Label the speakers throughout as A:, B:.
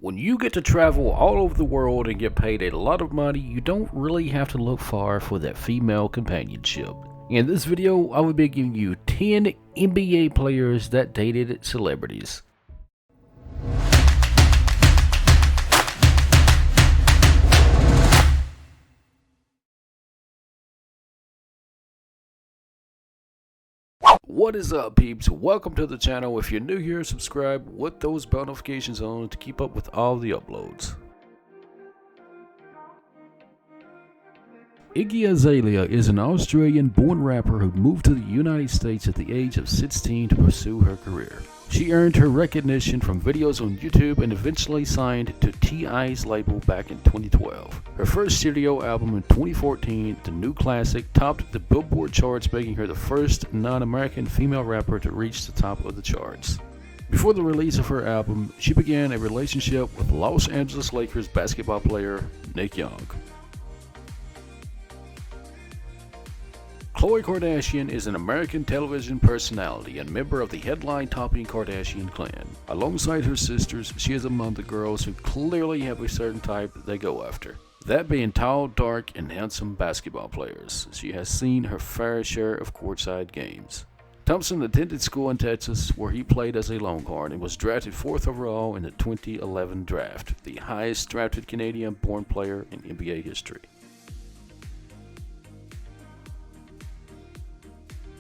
A: When you get to travel all over the world and get paid a lot of money, you don't really have to look far for that female companionship. In this video, I will be giving you 10 NBA players that dated celebrities. What is up, peeps? Welcome to the channel. If you're new here, subscribe with those bell notifications on to keep up with all the uploads. Iggy Azalea is an Australian-born rapper who moved to the United States at the age of 16 to pursue her career. She earned her recognition from videos on YouTube and eventually signed to T.I.'s label back in 2012. Her first studio album in 2014, The New Classic, topped the Billboard charts, making her the first non-American female rapper to reach the top of the charts. Before the release of her album, she began a relationship with Los Angeles Lakers basketball player Nick Young. Khloe Kardashian is an American television personality and member of the headline-topping Kardashian clan. Alongside her sisters, she is among the girls who clearly have a certain type that they go after. That being tall, dark, and handsome basketball players. She has seen her fair share of courtside games. Thompson attended school in Texas, where he played as a Longhorn and was drafted 4th overall in the 2011 draft, the highest drafted Canadian-born player in NBA history.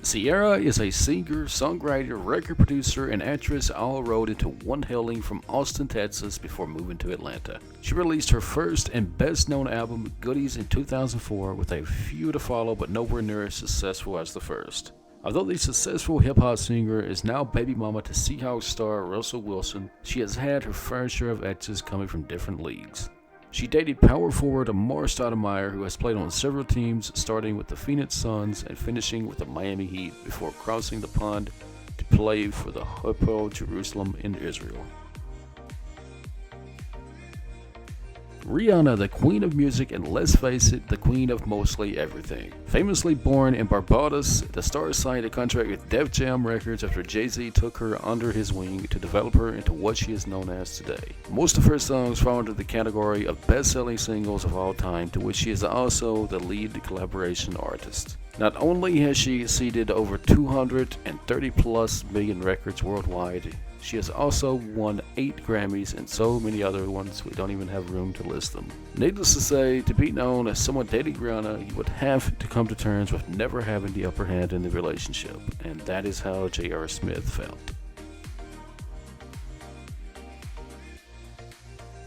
A: Ciara is a singer, songwriter, record producer, and actress all rolled into one, hailing from Austin, Texas before moving to Atlanta. She released her first and best-known album, Goodies, in 2004 with a few to follow but nowhere near as successful as the first. Although the successful hip-hop singer is now baby mama to Seahawks star Russell Wilson, she has had her fair share of exes coming from different leagues. She dated power forward Amar Stoudemire, who has played on several teams, starting with the Phoenix Suns and finishing with the Miami Heat before crossing the pond to play for the Hapoel Jerusalem in Israel. Rihanna, the queen of music and, let's face it, the queen of mostly everything. Famously born in Barbados, the star signed a contract with Def Jam Records after Jay-Z took her under his wing to develop her into what she is known as today. Most of her songs fall into the category of best-selling singles of all time, to which she is also the lead collaboration artist. Not only has she exceeded over 230+ million records worldwide, she has also won 8 Grammys and so many other ones we don't even have room to list them. Needless to say, to be known as someone dating Rihanna, you would have to come to terms with never having the upper hand in the relationship, and that is how J.R. Smith felt.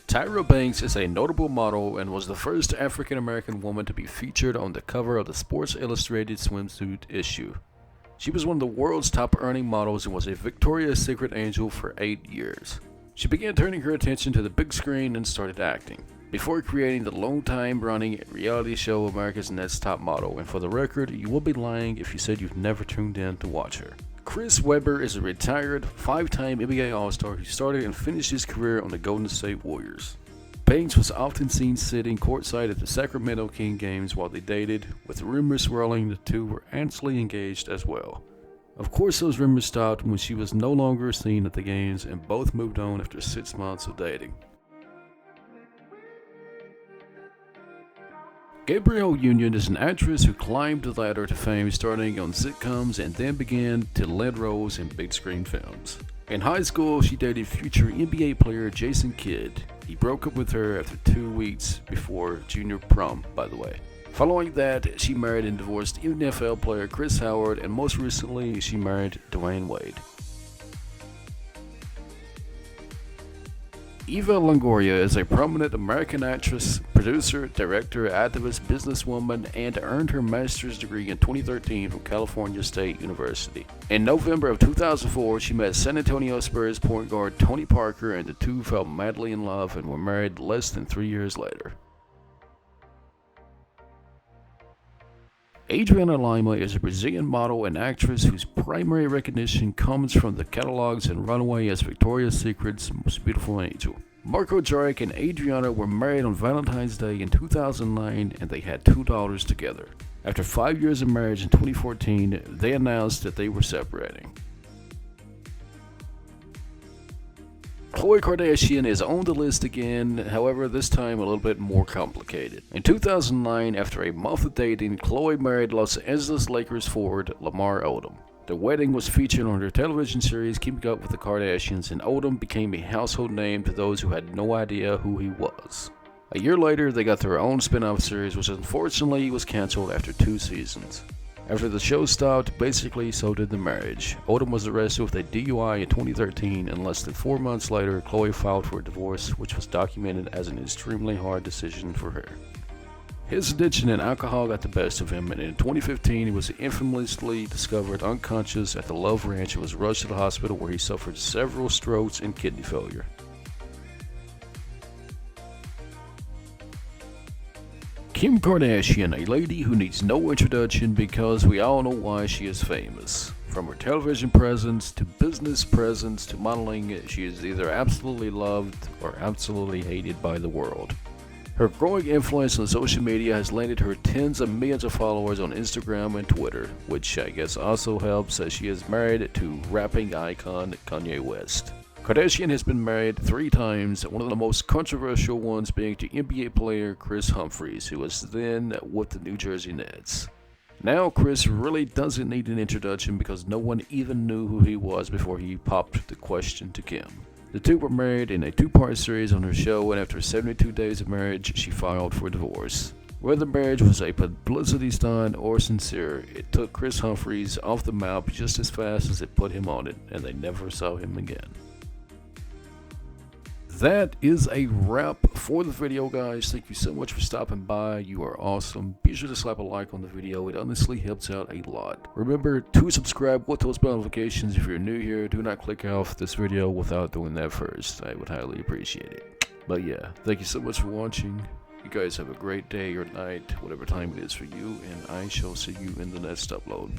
A: Tyra Banks is a notable model and was the first African-American woman to be featured on the cover of the Sports Illustrated swimsuit issue. She was one of the world's top-earning models and was a Victoria's Secret angel for 8 years. She began turning her attention to the big screen and started acting, before creating the long-time-running reality show America's Next Top Model, and for the record, you will be lying if you said you've never tuned in to watch her. Chris Webber is a retired, 5-time NBA All-Star who started and finished his career on the Golden State Warriors. Banks was often seen sitting courtside at the Sacramento King games while they dated, with rumors swirling the two were actually engaged as well. Of course, those rumors stopped when she was no longer seen at the games and both moved on after 6 months of dating. Gabrielle Union is an actress who climbed the ladder to fame starting on sitcoms and then began to lead roles in big screen films. In high school, she dated future NBA player Jason Kidd. He broke up with her after 2 weeks before junior prom, by the way. Following that, she married and divorced NFL player Chris Howard, and most recently, she married Dwayne Wade. Eva Longoria is a prominent American actress, producer, director, activist, businesswoman, and earned her master's degree in 2013 from California State University. In November of 2004, she met San Antonio Spurs point guard Tony Parker, and the two fell madly in love and were married less than 3 years later. Adriana Lima is a Brazilian model and actress whose primary recognition comes from the catalogs and runway as Victoria's Secret's Most Beautiful Angel. Marco Jaric and Adriana were married on Valentine's Day in 2009 and they had 2 daughters together. After 5 years of marriage in 2014, they announced that they were separating. Khloe Kardashian is on the list again, however this time a little bit more complicated. In 2009, after a month of dating, Khloe married Los Angeles Lakers forward Lamar Odom. The wedding was featured on her television series Keeping Up with the Kardashians, and Odom became a household name to those who had no idea who he was. A year later, they got their own spin-off series, which unfortunately was cancelled after 2 seasons. After the show stopped, basically so did the marriage. Odom was arrested with a DUI in 2013, and less than 4 months later, Khloe filed for a divorce, which was documented as an extremely hard decision for her. His addiction and alcohol got the best of him, and in 2015 he was infamously discovered unconscious at the Love Ranch and was rushed to the hospital where he suffered several strokes and kidney failure. Kim Kardashian, a lady who needs no introduction because we all know why she is famous. From her television presence to business presence to modeling, she is either absolutely loved or absolutely hated by the world. Her growing influence on social media has landed her tens of millions of followers on Instagram and Twitter, which I guess also helps as she is married to rapping icon Kanye West. Kardashian has been married 3 times, one of the most controversial ones being to NBA player Chris Humphries, who was then with the New Jersey Nets. Now Chris really doesn't need an introduction because no one even knew who he was before he popped the question to Kim. The two were married in a 2-part series on her show, and after 72 days of marriage, she filed for divorce. Whether the marriage was a publicity stunt or sincere, it took Chris Humphries off the map just as fast as it put him on it, and they never saw him again. That is a wrap for the video, guys. Thank you so much for stopping by. You are awesome. Be sure to slap a like on the video. It honestly helps out a lot. Remember to subscribe with those bell notifications if you're new here. Do not click off this video without doing that first. I would highly appreciate it. But yeah, thank you so much for watching. You guys have a great day or night, whatever time it is for you, and I shall see you in the next upload.